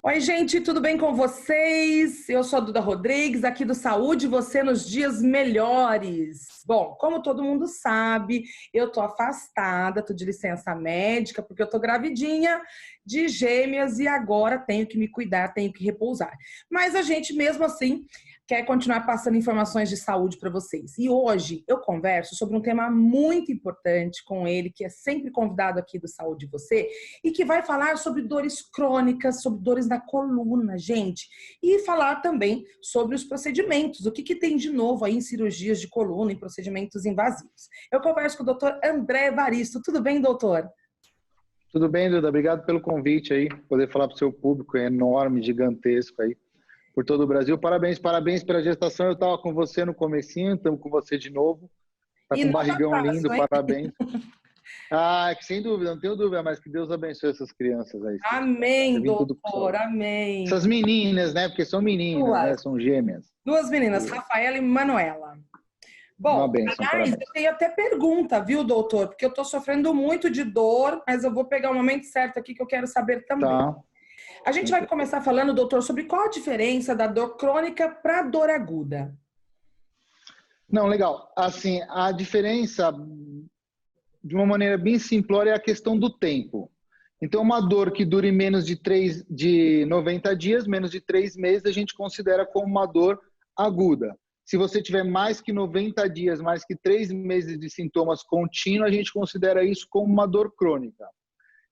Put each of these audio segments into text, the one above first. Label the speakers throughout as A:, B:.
A: Oi, gente, tudo bem com vocês? Eu sou a Duda Rodrigues, aqui do Saúde Você nos Dias Melhores. Bom, como todo mundo sabe, eu tô afastada, tô de licença médica, porque eu tô gravidinha de gêmeas e agora tenho que me cuidar, tenho que repousar. Mas a gente, mesmo assim, quer continuar passando informações de saúde para vocês. E hoje eu converso sobre um tema muito importante com ele, que é sempre convidado aqui do Saúde Você, e que vai falar sobre dores crônicas, sobre dores da coluna, gente. E falar também sobre os procedimentos, o que tem de novo aí em cirurgias de coluna, em procedimentos invasivos. Eu converso com o doutor André Evaristo. Tudo bem, doutor?
B: Tudo bem, Duda? Obrigado pelo convite aí, poder falar para o seu público enorme, gigantesco aí, por todo o Brasil. Parabéns, parabéns pela gestação. Eu estava com você no comecinho, estamos com você de novo. Tá
A: E
B: com um
A: não tá
B: barrigão
A: fácil,
B: lindo,
A: hein?
B: parabéns. Ah, que sem dúvida, não tenho dúvida, mas que Deus abençoe essas crianças aí.
A: Amém,
B: Vem tudo com
A: doutor,
B: saúde.
A: amém.
B: Essas meninas, né? Porque são meninas, né? São gêmeas.
A: Duas meninas, Rafaela e Manuela.
B: Uma
A: Bom,
B: bênção,
A: aliás,
B: parabéns.
A: eu tenho até pergunta, viu, doutor? Porque eu estou sofrendo muito de dor, mas eu vou pegar o momento certo aqui que eu quero saber também.
B: Tá.
A: A gente vai começar falando, doutor, sobre qual a diferença da dor crônica para a dor aguda.
B: Não, legal. Assim, a diferença, de uma maneira bem simplória, é a questão do tempo. Então, uma dor que dure menos de 90 dias, menos de 3 meses, a gente considera como uma dor aguda. Se você tiver mais que 90 dias, mais que 3 meses de sintomas contínuos, a gente considera isso como uma dor crônica.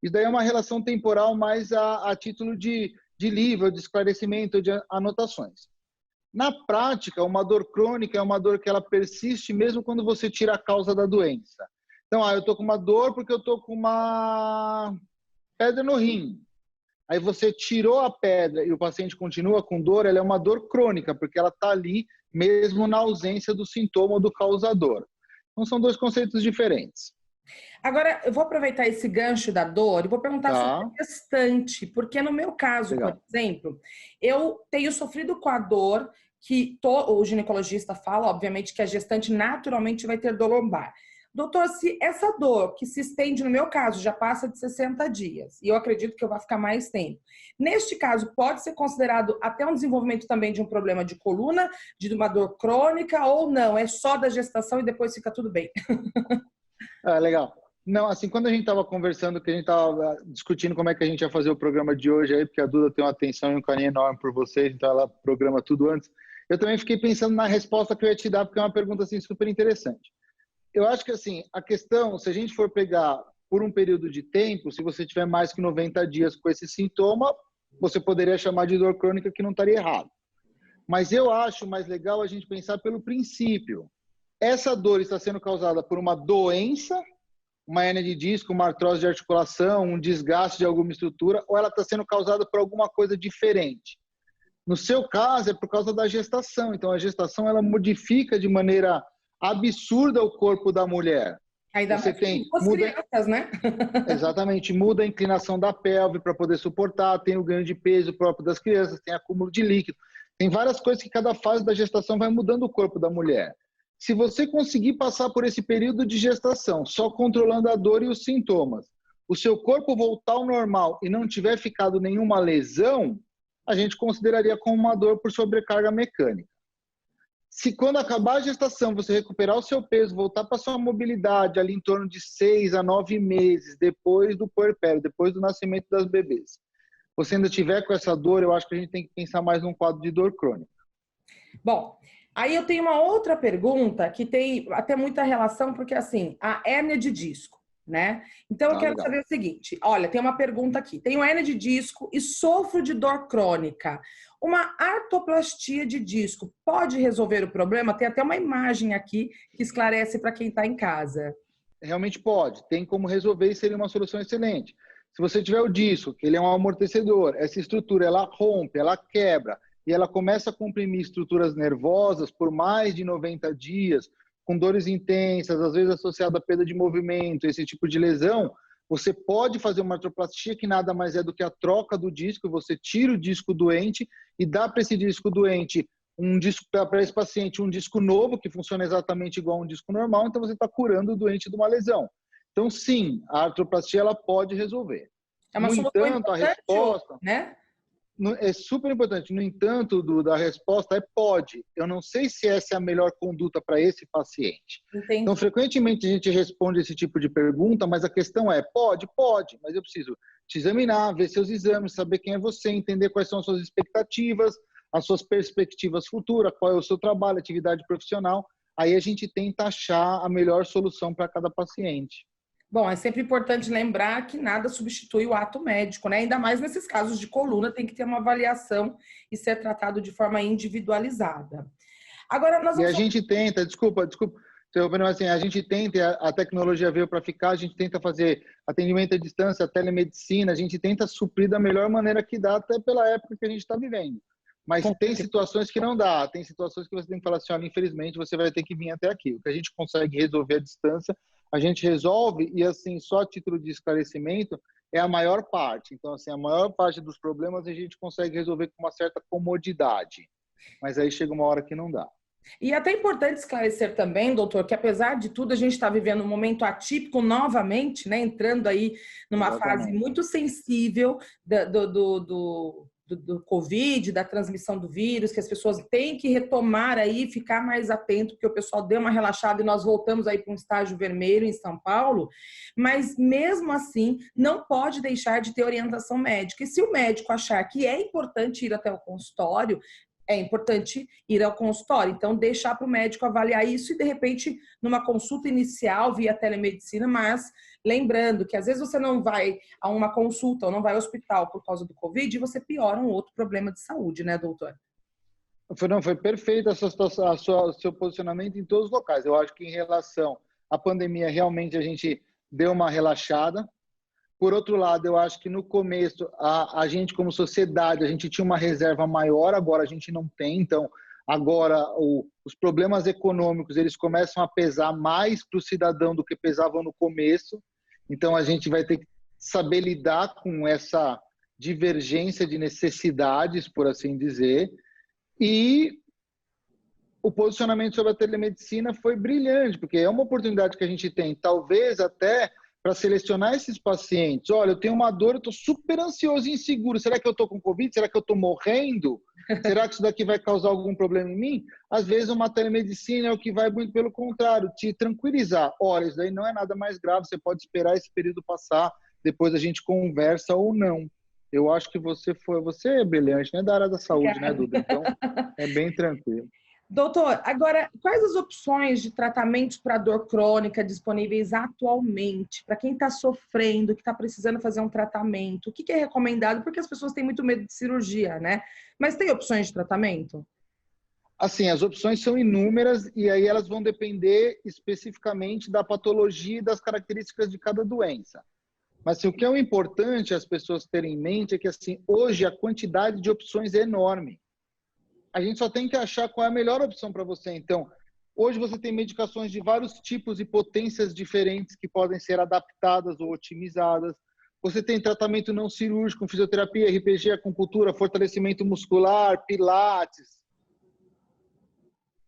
B: Isso daí é uma relação temporal mais a título de livro, de esclarecimento, de anotações. Na prática, uma dor crônica é uma dor que ela persiste mesmo quando você tira a causa da doença. Então, eu estou com uma dor porque eu estou com uma pedra no rim. Aí você tirou a pedra e o paciente continua com dor, ela é uma dor crônica, porque ela está ali mesmo na ausência do sintoma ou do causador. Então, são dois conceitos diferentes.
A: Agora, eu vou aproveitar esse gancho da dor e vou perguntar sobre
B: Tá?
A: a gestante, porque no meu caso, por
B: Legal.
A: exemplo, eu tenho sofrido com a dor que o ginecologista fala, obviamente, que a gestante naturalmente vai ter dor lombar. Doutor, se essa dor que se estende, no meu caso, já passa de 60 dias, e eu acredito que eu vou ficar mais tempo, neste caso, pode ser considerado até um desenvolvimento também de um problema de coluna, de uma dor crônica, ou não? É só da gestação e depois fica tudo bem?
B: Legal. Não, assim, quando a gente estava conversando, que a gente estava discutindo como é que a gente ia fazer o programa de hoje aí, porque a Duda tem uma atenção e um carinho enorme por vocês, então ela programa tudo antes. Eu também fiquei pensando na resposta que eu ia te dar, porque é uma pergunta assim super interessante. Eu acho que assim, a questão, se a gente for pegar por um período de tempo, se você tiver mais que 90 dias com esse sintoma, você poderia chamar de dor crônica, que não estaria errado. Mas eu acho mais legal a gente pensar pelo princípio. Essa dor está sendo causada por uma doença, uma hernia de disco, uma artrose de articulação, um desgaste de alguma estrutura, ou ela está sendo causada por alguma coisa diferente? No seu caso, é por causa da gestação. Então, a gestação ela modifica de maneira absurda o corpo da mulher.
A: Ainda
B: Você
A: mais
B: tem
A: com as crianças, né?
B: exatamente, muda a inclinação da pelve para poder suportar, tem o ganho de peso próprio das crianças, tem acúmulo de líquido, tem várias coisas que cada fase da gestação vai mudando o corpo da mulher. Se você conseguir passar por esse período de gestação, só controlando a dor e os sintomas, o seu corpo voltar ao normal e não tiver ficado nenhuma lesão, a gente consideraria como uma dor por sobrecarga mecânica. Se quando acabar a gestação você recuperar o seu peso, voltar para a sua mobilidade ali em torno de 6 a 9 meses depois do puerpério, depois do nascimento das bebês, você ainda tiver com essa dor, eu acho que a gente tem que pensar mais num quadro de dor crônica.
A: Bom, aí eu tenho uma outra pergunta que tem até muita relação, porque assim, a hérnia de disco, né? Então eu quero
B: Legal.
A: saber o seguinte, olha, tem uma pergunta aqui. Tenho hérnia de disco e sofro de dor crônica. Uma artroplastia de disco pode resolver o problema? Tem até uma imagem aqui que esclarece para quem está em casa.
B: Realmente pode, tem como resolver e seria uma solução excelente. Se você tiver o disco, que ele é um amortecedor, essa estrutura ela rompe, ela quebra e ela começa a comprimir estruturas nervosas por mais de 90 dias, com dores intensas, às vezes associada a perda de movimento, esse tipo de lesão, você pode fazer uma artroplastia que nada mais é do que a troca do disco, você tira o disco doente e dá para esse disco doente um disco para esse paciente, um disco novo que funciona exatamente igual a um disco normal, então você está curando o doente de uma lesão. Então, sim, a artroplastia ela pode resolver.
A: É uma
B: No
A: solução
B: entanto, a
A: importante,
B: resposta...
A: né?
B: é super importante. No entanto, da resposta é pode. Eu não sei se essa é a melhor conduta para esse paciente.
A: Entendi.
B: Então, frequentemente a gente responde esse tipo de pergunta, mas a questão é, pode, mas eu preciso te examinar, ver seus exames, saber quem é você, entender quais são as suas expectativas, as suas perspectivas futuras, qual é o seu trabalho, atividade profissional. Aí a gente tenta achar a melhor solução para cada paciente.
A: Bom, é sempre importante lembrar que nada substitui o ato médico, né? Ainda mais nesses casos de coluna, tem que ter uma avaliação e ser tratado de forma individualizada. Agora, nós
B: E a
A: vamos...
B: gente tenta, desculpa, assim, a gente tenta, a tecnologia veio para ficar, a gente tenta fazer atendimento à distância, telemedicina, a gente tenta suprir da melhor maneira que dá, até pela época que a gente está vivendo. Mas tem situações que não dá, tem situações que você tem que falar assim, olha, infelizmente você vai ter que vir até aqui. O que a gente consegue resolver à distância, a gente resolve e, assim, só a título de esclarecimento, é a maior parte. Então, assim, a maior parte dos problemas a gente consegue resolver com uma certa comodidade. Mas aí chega uma hora que não dá.
A: E é até importante esclarecer também, doutor, que apesar de tudo, a gente está vivendo um momento atípico novamente, né? Entrando aí numa fase muito sensível do Covid, da transmissão do vírus, que as pessoas têm que retomar aí, ficar mais atento, porque o pessoal deu uma relaxada e nós voltamos aí para um estágio vermelho em São Paulo, mas mesmo assim não pode deixar de ter orientação médica. E se o médico achar que é importante ir até o consultório, é importante ir ao consultório. Então, deixar para o médico avaliar isso e, de repente, numa consulta inicial via telemedicina, mas lembrando que às vezes você não vai a uma consulta ou não vai ao hospital por causa do Covid e você piora um outro problema de saúde, né, doutor?
B: Não, foi perfeito o seu posicionamento em todos os locais. Eu acho que em relação à pandemia, realmente a gente deu uma relaxada. Por outro lado, eu acho que no começo, a gente como sociedade, a gente tinha uma reserva maior, agora a gente não tem. Então, agora os problemas econômicos, eles começam a pesar mais para o cidadão do que pesavam no começo. Então, a gente vai ter que saber lidar com essa divergência de necessidades, por assim dizer. E o posicionamento sobre a telemedicina foi brilhante, porque é uma oportunidade que a gente tem, talvez até para selecionar esses pacientes. Olha, eu tenho uma dor, eu estou super ansioso e inseguro. Será que eu estou com Covid? Será que eu estou morrendo? Será que isso daqui vai causar algum problema em mim? Às vezes uma telemedicina é o que vai muito pelo contrário, te tranquilizar. Olha, isso daí não é nada mais grave, você pode esperar esse período passar, depois a gente conversa ou não. Eu acho que você é brilhante, né? Da área da saúde, né, Duda? Então, é bem tranquilo.
A: Doutor, agora, quais as opções de tratamentos para dor crônica disponíveis atualmente? Para quem está sofrendo, que está precisando fazer um tratamento, o que é recomendado? Porque as pessoas têm muito medo de cirurgia, né? Mas tem opções de tratamento?
B: Assim, as opções são inúmeras e aí elas vão depender especificamente da patologia e das características de cada doença. Mas assim, o que é importante as pessoas terem em mente é que assim, hoje a quantidade de opções é enorme. A gente só tem que achar qual é a melhor opção para você. Então, hoje você tem medicações de vários tipos e potências diferentes que podem ser adaptadas ou otimizadas. Você tem tratamento não cirúrgico, fisioterapia, RPG, acupuntura, fortalecimento muscular, pilates.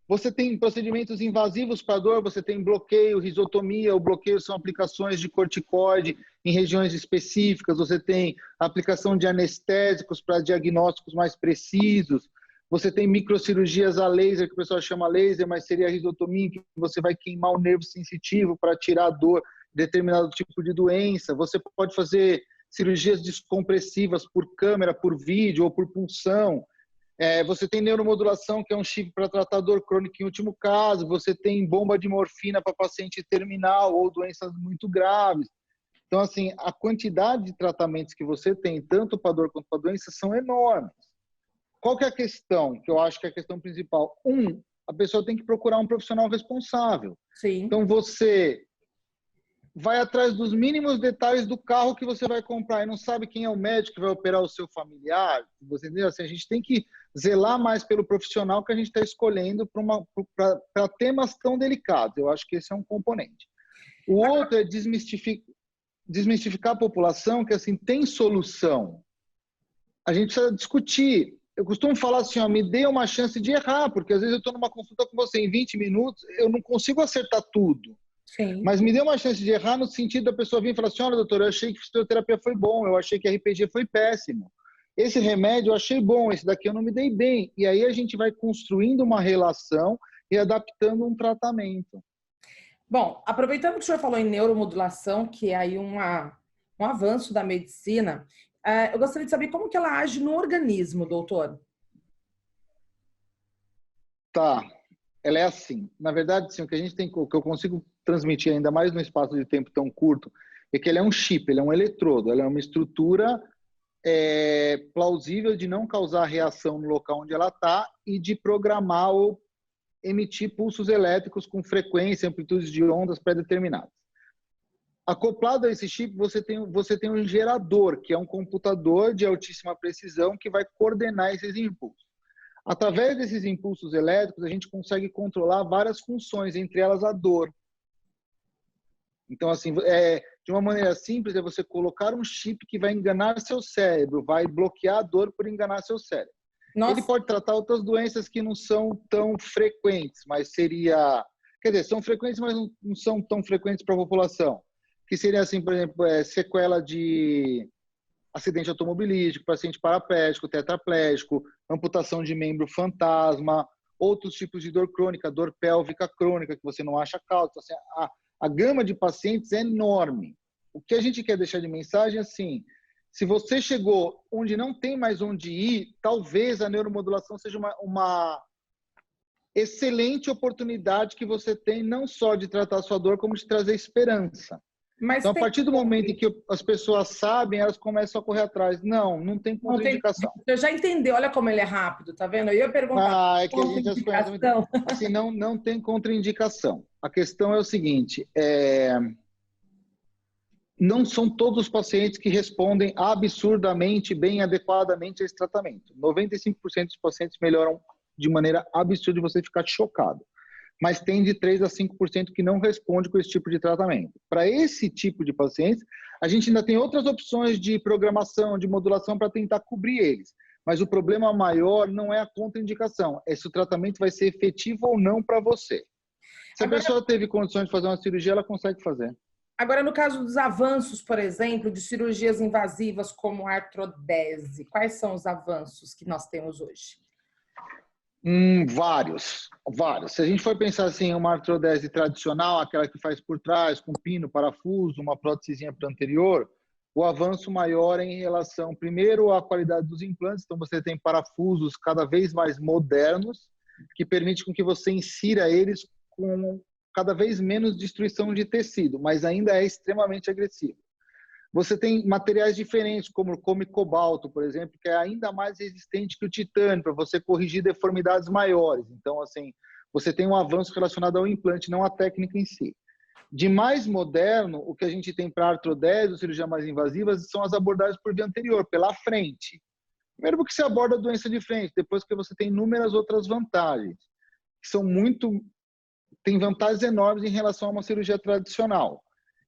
B: Você tem procedimentos invasivos para dor, você tem bloqueio, risotomia. O bloqueio são aplicações de corticoide em regiões específicas. Você tem aplicação de anestésicos para diagnósticos mais precisos. Você tem microcirurgias a laser, que o pessoal chama laser, mas seria a risotomia, que você vai queimar o nervo sensitivo para tirar a dor de determinado tipo de doença. Você pode fazer cirurgias descompressivas por câmera, por vídeo ou por punção. Você tem neuromodulação, que é um chip para tratar dor crônica em último caso. Você tem bomba de morfina para paciente terminal ou doenças muito graves. Então, assim, a quantidade de tratamentos que você tem, tanto para dor quanto para doença, são enormes. Qual que é a questão, que eu acho que é a questão principal? A pessoa tem que procurar um profissional responsável.
A: Sim.
B: Então, você vai atrás dos mínimos detalhes do carro que você vai comprar e não sabe quem é o médico que vai operar o seu familiar. Você entendeu? Assim, a gente tem que zelar mais pelo profissional que a gente está escolhendo para temas tão delicados. Eu acho que esse é um componente. O outro é desmistificar a população que assim tem solução. A gente precisa discutir. Eu costumo falar assim, me dê uma chance de errar, porque às vezes eu estou numa consulta com você em 20 minutos, eu não consigo acertar tudo.
A: Sim.
B: Mas me dê uma chance de errar no sentido da pessoa vir e falar assim, olha, doutor, eu achei que fisioterapia foi bom, eu achei que RPG foi péssimo. esse remédio eu achei bom, esse daqui eu não me dei bem. E aí a gente vai construindo uma relação e adaptando um tratamento.
A: Bom, aproveitando que o senhor falou em neuromodulação, que é aí um avanço da medicina, eu gostaria de saber como que ela age no organismo, doutor.
B: Tá, ela é assim. Na verdade, sim, o que a gente tem, o que eu consigo transmitir ainda mais no espaço de tempo tão curto, é que ele é um chip, ele é um eletrodo, ele é uma estrutura plausível de não causar reação no local onde ela está e de programar ou emitir pulsos elétricos com frequência e amplitudes de ondas pré-determinadas. Acoplado a esse chip, você tem um gerador, que é um computador de altíssima precisão que vai coordenar esses impulsos. Através desses impulsos elétricos, a gente consegue controlar várias funções, entre elas a dor. Então, assim, de uma maneira simples, é você colocar um chip que vai enganar seu cérebro, vai bloquear a dor por enganar seu cérebro. Nossa. Ele pode tratar outras doenças que não são tão frequentes, mas seria... Quer dizer, são frequentes, mas não são tão frequentes para a população. Que seria, assim, por exemplo, sequela de acidente automobilístico, paciente paraplégico, tetraplégico, amputação de membro fantasma, outros tipos de dor crônica, dor pélvica crônica, que você não acha causa. Assim, a gama de pacientes é enorme. O que a gente quer deixar de mensagem é assim, se você chegou onde não tem mais onde ir, talvez a neuromodulação seja uma excelente oportunidade que você tem não só de tratar a sua dor, como de trazer esperança. Mas então, a partir do momento em que as pessoas sabem, elas começam a correr atrás. Não tem contraindicação.
A: Eu já entendi, olha como ele é rápido, tá vendo? Eu ia perguntar.
B: É que a gente já conhece muito. Assim, não tem contraindicação. A questão é o seguinte, não são todos os pacientes que respondem absurdamente bem, adequadamente a esse tratamento. 95% dos pacientes melhoram de maneira absurda e você ficar chocado. Mas tem de 3 a 5% que não responde com esse tipo de tratamento. Para esse tipo de pacientes, a gente ainda tem outras opções de programação, de modulação para tentar cobrir eles. Mas o problema maior não é a contraindicação, é se o tratamento vai ser efetivo ou não para você. Se a pessoa teve condições de fazer uma cirurgia, ela consegue fazer.
A: Agora, no caso dos avanços, por exemplo, de cirurgias invasivas como artrodese, quais são os avanços que nós temos hoje?
B: Vários. Se a gente for pensar assim, uma artrodese tradicional, aquela que faz por trás, com pino, parafuso, uma prótesezinha para anterior, o avanço maior é em relação, primeiro, à qualidade dos implantes. Então, você tem parafusos cada vez mais modernos, que permite com que você insira eles com cada vez menos destruição de tecido, mas ainda é extremamente agressivo. Você tem materiais diferentes, como o cobalto, por exemplo, que é ainda mais resistente que o titânio, para você corrigir deformidades maiores. Então, assim, você tem um avanço relacionado ao implante, não à técnica em si. De mais moderno, o que a gente tem para artrodese, ou cirurgia mais invasivas, são as abordagens por via anterior, pela frente. Primeiro porque você aborda a doença de frente, depois que você tem inúmeras outras vantagens, que são tem vantagens enormes em relação a uma cirurgia tradicional.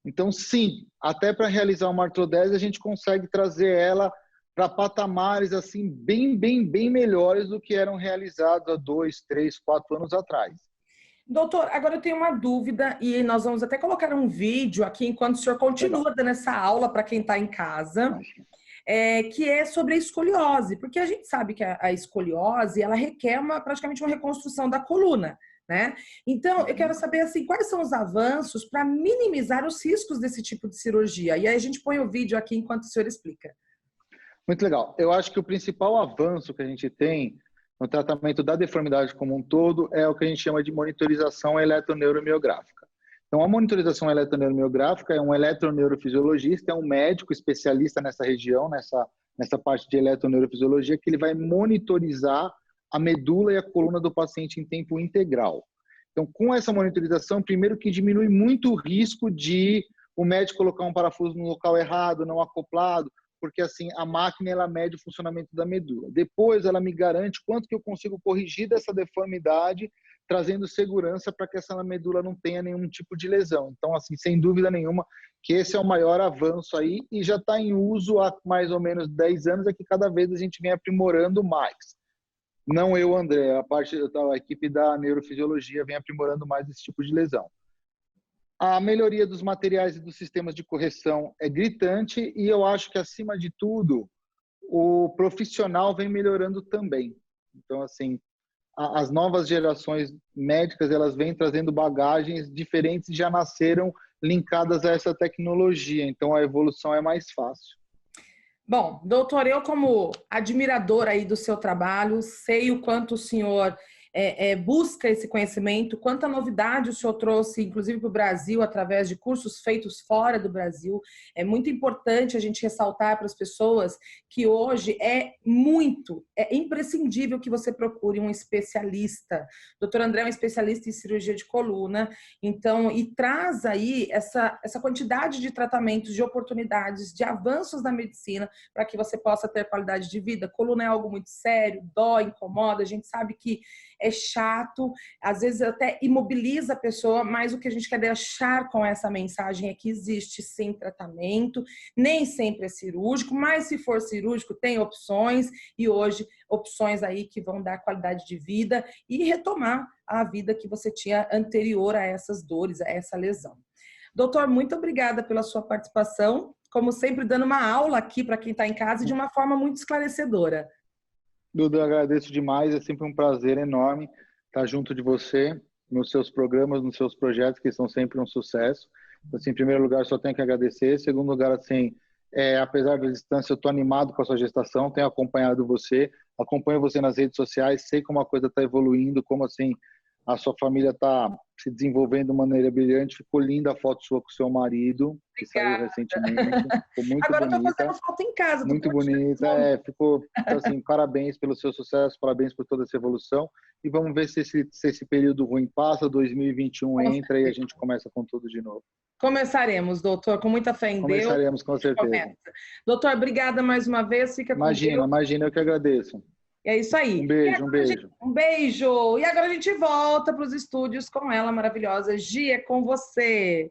B: Então, sim, até para realizar uma artrodese, a gente consegue trazer ela para patamares assim bem melhores do que eram realizados há 2, 3, 4 anos atrás.
A: Doutor, agora eu tenho uma dúvida e nós vamos até colocar um vídeo aqui enquanto o senhor continua dando essa aula para quem está em casa, que é sobre a escoliose, porque a gente sabe que a escoliose ela requer praticamente uma reconstrução da coluna. Né? Então, eu quero saber assim, quais são os avanços para minimizar os riscos desse tipo de cirurgia. E aí a gente põe o vídeo aqui enquanto o senhor explica.
B: Muito legal. Eu acho que o principal avanço que a gente tem no tratamento da deformidade como um todo é o que a gente chama de monitorização eletroneuromiográfica. Então, a monitorização eletroneuromiográfica é um eletroneurofisiologista, é um médico especialista nessa região, nessa parte de eletroneurofisiologia, que ele vai monitorizar a medula e a coluna do paciente em tempo integral. Então, com essa monitorização, primeiro que diminui muito o risco de o médico colocar um parafuso no local errado, não acoplado, porque assim a máquina ela mede o funcionamento da medula. Depois ela me garante quanto que eu consigo corrigir dessa deformidade, trazendo segurança para que essa medula não tenha nenhum tipo de lesão. Então, assim, sem dúvida nenhuma, que esse é o maior avanço aí e já está em uso há mais ou menos 10 anos, é que cada vez a gente vem aprimorando mais. Não eu, André, a equipe da neurofisiologia vem aprimorando mais esse tipo de lesão. A melhoria dos materiais e dos sistemas de correção é gritante e eu acho que, acima de tudo, o profissional vem melhorando também. Então, assim, as novas gerações médicas, elas vêm trazendo bagagens diferentes e já nasceram linkadas a essa tecnologia. Então, a evolução é mais fácil.
A: Bom, doutor, eu como admiradora aí do seu trabalho, sei o quanto o senhor busca esse conhecimento, quanta novidade o senhor trouxe, inclusive para o Brasil, através de cursos feitos fora do Brasil. É muito importante a gente ressaltar para as pessoas que hoje é imprescindível que você procure um especialista. O doutor André é um especialista em cirurgia de coluna, então, e traz aí essa quantidade de tratamentos, de oportunidades, de avanços na medicina para que você possa ter qualidade de vida. Coluna é algo muito sério, dói, incomoda, a gente sabe que é chato, às vezes até imobiliza a pessoa, mas o que a gente quer deixar com essa mensagem é que existe sim tratamento, nem sempre é cirúrgico, mas se for cirúrgico tem opções, e hoje opções aí que vão dar qualidade de vida e retomar a vida que você tinha anterior a essas dores, a essa lesão. Doutor, muito obrigada pela sua participação, como sempre dando uma aula aqui para quem está em casa e de uma forma muito esclarecedora.
B: Duda, agradeço demais, é sempre um prazer enorme estar junto de você, nos seus programas, nos seus projetos, que são sempre um sucesso. Assim, em primeiro lugar, só tenho que agradecer. Em segundo lugar, assim, apesar da distância, eu estou animado com a sua gestação, tenho acompanhado você, acompanho você nas redes sociais, sei como a coisa está evoluindo, como assim a sua família está se desenvolvendo de maneira brilhante. Ficou linda a foto sua com o seu marido, que saiu recentemente. Ficou muito
A: Agora
B: bonita.
A: Eu tô fazendo foto em casa.
B: Muito bonita. Ficou, assim, parabéns pelo seu sucesso, parabéns por toda essa evolução. E vamos ver se esse período ruim passa, 2021 entra e a gente começa com tudo de novo.
A: Começaremos, doutor, com muita fé em Deus.
B: Começaremos, com certeza.
A: Começa. Doutor, obrigada mais uma vez. Fica com Deus.
B: Imagina, eu que agradeço.
A: É isso aí.
B: Um beijo.
A: Um beijo. E agora a gente volta para os estúdios com ela maravilhosa. Gi, é com você.